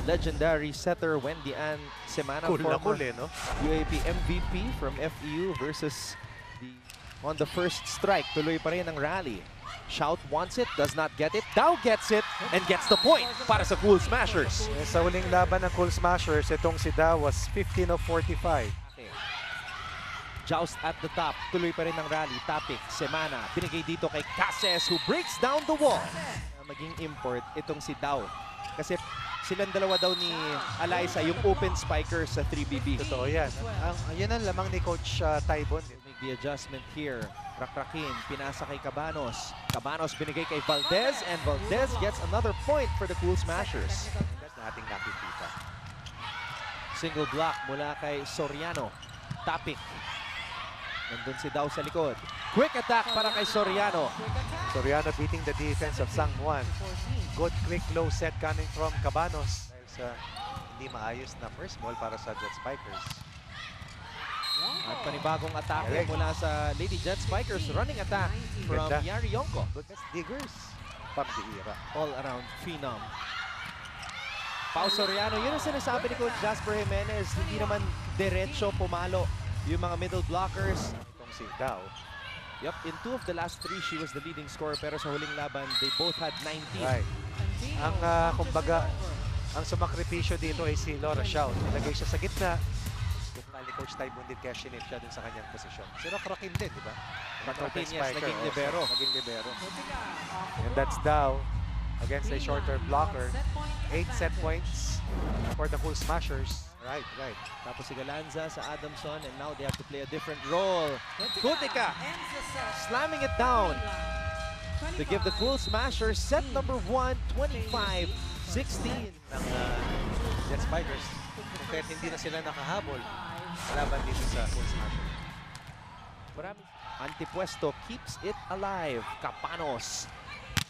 legendary setter Wendy Ann Semana, former no? UAP MVP from FEU versus on the first strike. Tuloy pa rin ang rally. Shout wants it, does not get it. Dow gets it and gets the point para sa Cool Smashers. Sa huling laban ng Cool Smashers, itong si Dow was 15 of 45. Joust at the top. Tuloy pa rin ang rally. Topic, Semana. Binigay dito kay Cases who breaks down the wall. Maging import itong si Dow. Kasi silang dalawa daw ni Alyssa yung open spiker sa 3BB. Totoo yan. Yun ang lamang ni Coach Taibon. Make the adjustment here. Rakrakin, pinasa kay Cabanos. Cabanos binigay kay Valdez and Valdez gets another point for the Cool Smashers. That's na ating nakikita. Single block mula kay Soriano. Topic. Nandun si Dow sa likod. Quick attack para kay Soriano. Soriano beating the defense of Sang Juan. Good quick low set coming from Cabanos. Dahil sa hindi maayos na first ball para sa Jet Spikers. At panibagong atake mula sa Lady Jet Spikers. Running attack from Ganda. Yari Yonko. Good diggers. Pambihira. All around phenom. Pau Soriano, yun ang sinasabi ni Coach Jasper Jimenez. Hindi naman diretso pumalo yung mga middle blockers. Itong si Dow. Yup, in 2 of the last 3, she was the leading scorer. Pero sa huling laban, they both had 19. Right. Ang kumbaga, ang sumakripisyo dito ay si Laura Shout. Nilagay siya sa gitna. Ni Coach Taibon din kaya sinip siya dun sa kanyang posisyon. Si Rakrakin din, di ba? Rakrakin, yes, naging libero. Naging libero. And that's Dow against a shorter blocker. 8 set points for the Cool Smashers. Right. Tapos si Galanza sa Adamson and now they have to play a different role. Kutika slamming it down to give the Cool Smashers set number 1, 25-16. Ng Jet Spikers. Kung kahit hindi na sila nakahabol, laban dito sa Cool Smashers. Marami. Antipuesto keeps it alive. Capanos.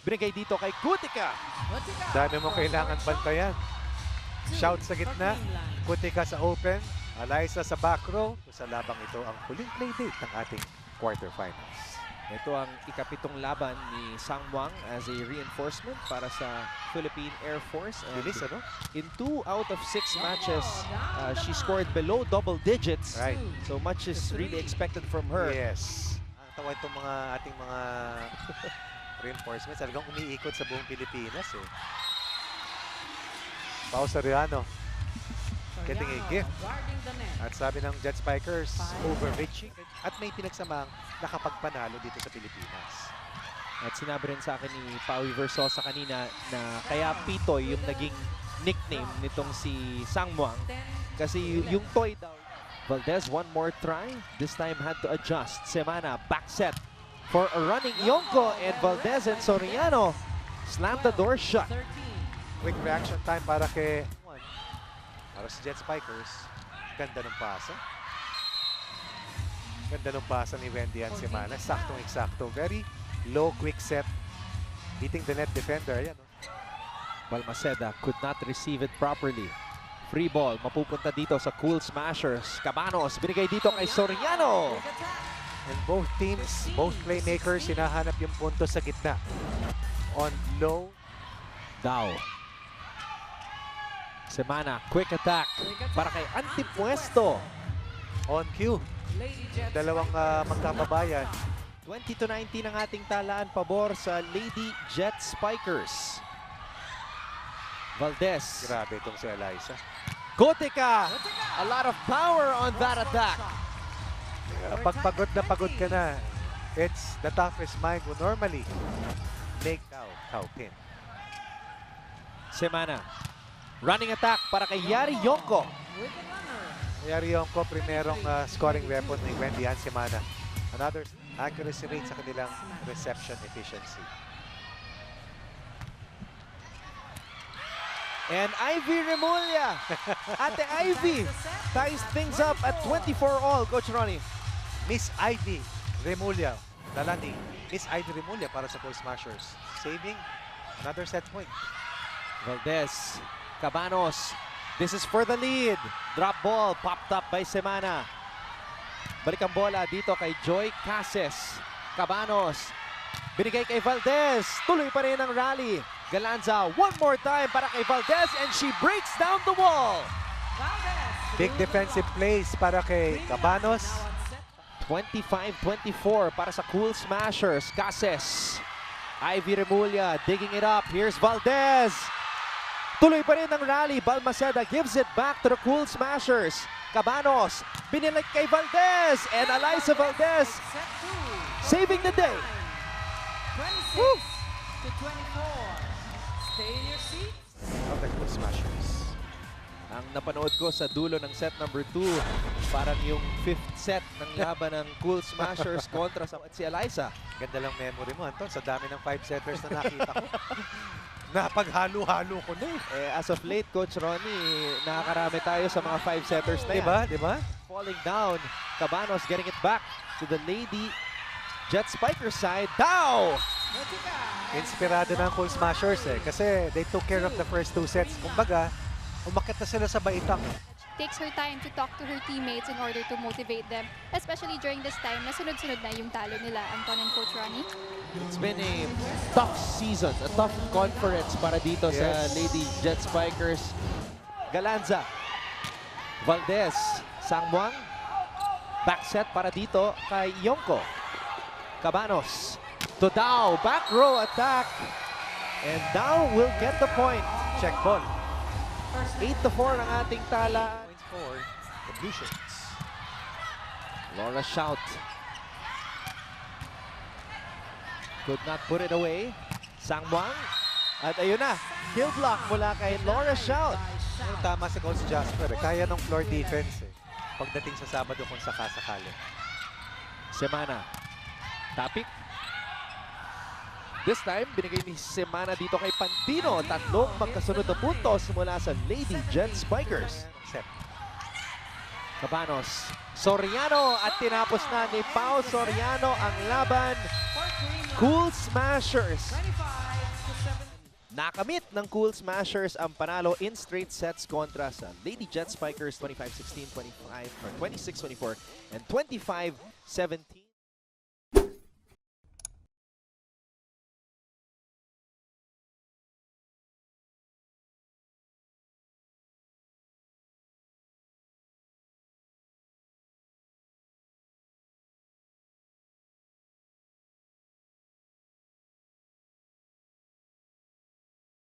Binigay dito kay Kutika. Dami mo kailangan bantayan. Shout sa gitna. Kutika sa open. Alyssa sa back row. Sa labang ito ang huling play date ng ating quarterfinals. Ito ang ikapitong laban ni Sang Muang as a reinforcement para sa Philippine Air Force. And Bilis, ano? in 2 out of 6 matches, she scored below double digits. Right. So much is really expected from her. Yes. Ang tawa itong mga ating mga reinforcements. Talagang umiikot sa buong Pilipinas eh. Pau Soriano getting a gift. At sabi ng Jet Spikers, overreaching. At may pinagsamang nakapagpanalo dito sa Pilipinas. At sinabi rin sa akin ni Paui Versosa kanina na kaya Pitoy yung naging nickname nitong si Sang Muang. Kasi yung toy daw. Valdez, one more try. This time had to adjust. Semana, back set for a running Yonko. And Valdez and Soriano slam the door shut. Quick reaction time para kay para sa Jet Spikers. Ganda ng pasa. Ganda ng pasa ni Wendy Ann Semana. Saktong-eksakto. Very low quick set. Beating the net defender. Ayan, no? Balmaceda could not receive it properly. Free ball, mapupunta dito sa Cool Smashers. Cabanos, binigay dito kay Soriano. And both teams, both playmakers, hinahanap yung punto sa gitna. On low. Dow. Semana, quick attack para kay Antipuesto. On cue. Dalawang magkababayan. 20-19 ang ating talaan pabor sa Lady Jet Spikers. Valdez. Grabe itong si Alyssa. Kutika! A lot of power on that attack. Pag pagod na pagod ka na, it's the toughest mind will normally make Dow pin. Semana. Running attack para kay Yari Yonko. Yari Yonko, primerong scoring weapon ni Wendy Ann Semana. Another accuracy rate sa kanilang reception efficiency. And Ivy Remulla. Ate Ivy ties things up at 24 all. Coach Ronnie. Miss Ivy Remulla. Dala ni Miss Ivy Remulla para sa Cool Smashers. Saving another set point. Valdez. Cabanos. This is for the lead. Drop ball popped up by Semana. Balik ang bola dito kay Joy Cases. Cabanos. Binigay kay Valdez. Tuloy pa rin ang rally. Galanza, one more time para kay Valdez and she breaks down the wall. Big defensive plays para kay Cabanos. 25-24 para sa Cool Smashers. Cases. Ivy Remulla digging it up. Here's Valdez. Tuloy pa rin ang rally. Balmaceda gives it back to the Cool Smashers. Cabanos, binilik kay Valdez. And Alyssa Valdez saving the day. 26-24. Stay in your seat. Of the Cool Smashers. Ang napanood ko sa dulo ng set number 2, parang yung 5th set ng laban ng Cool Smashers kontra sa si Alyssa. Ganda lang memory mo, Anton. Sa dami ng 5-setters na nakita ko. Napaghalo-halo ko na eh. As of late, Coach Ronnie, nakakarami tayo sa mga 5-setters na yan. Diba? Diba? Falling down, Cabanos getting it back to the Lady Jet Spiker side. Dow! Inspirado ng Cool Smashers eh. Kasi they took care of the first 2 sets. Kumbaga, umakit na sila sa baitang. Takes her time to talk to her teammates in order to motivate them, especially during this time na sunod-sunod na yung talo nila, Anton and Coach Ronnie. It's been a tough season, a tough conference para dito sa Yes. Lady Jet Spikers. Galanza, Valdez, Sangmuang, back set para dito kay Yonko. Cabanos, to Dow, back row attack. And Dow will get the point. Check ball. 8-4 ang ating tala. Points for the Blue Shirts. Laura Shout. Could not put it away. Sangmuang. At ayun na, kill block mula kay Laura Shout. Tama si Coach Jasper. Kaya ng floor defense eh. Pagdating sa Sabado kung sakasakali. Semana. Tapik. This time, binigay ni Semana dito kay Pantino. Tatlong magkasunod na puntos mula sa Lady Jet Spikers. Set. Cabanos. Soriano at tinapos na ni Pao Soriano ang laban. Cool Smashers. 25-7. Nakamit ng Cool Smashers ang panalo in straight sets kontra sa Lady Jet Spikers 25-16, 26-24, and 25-17.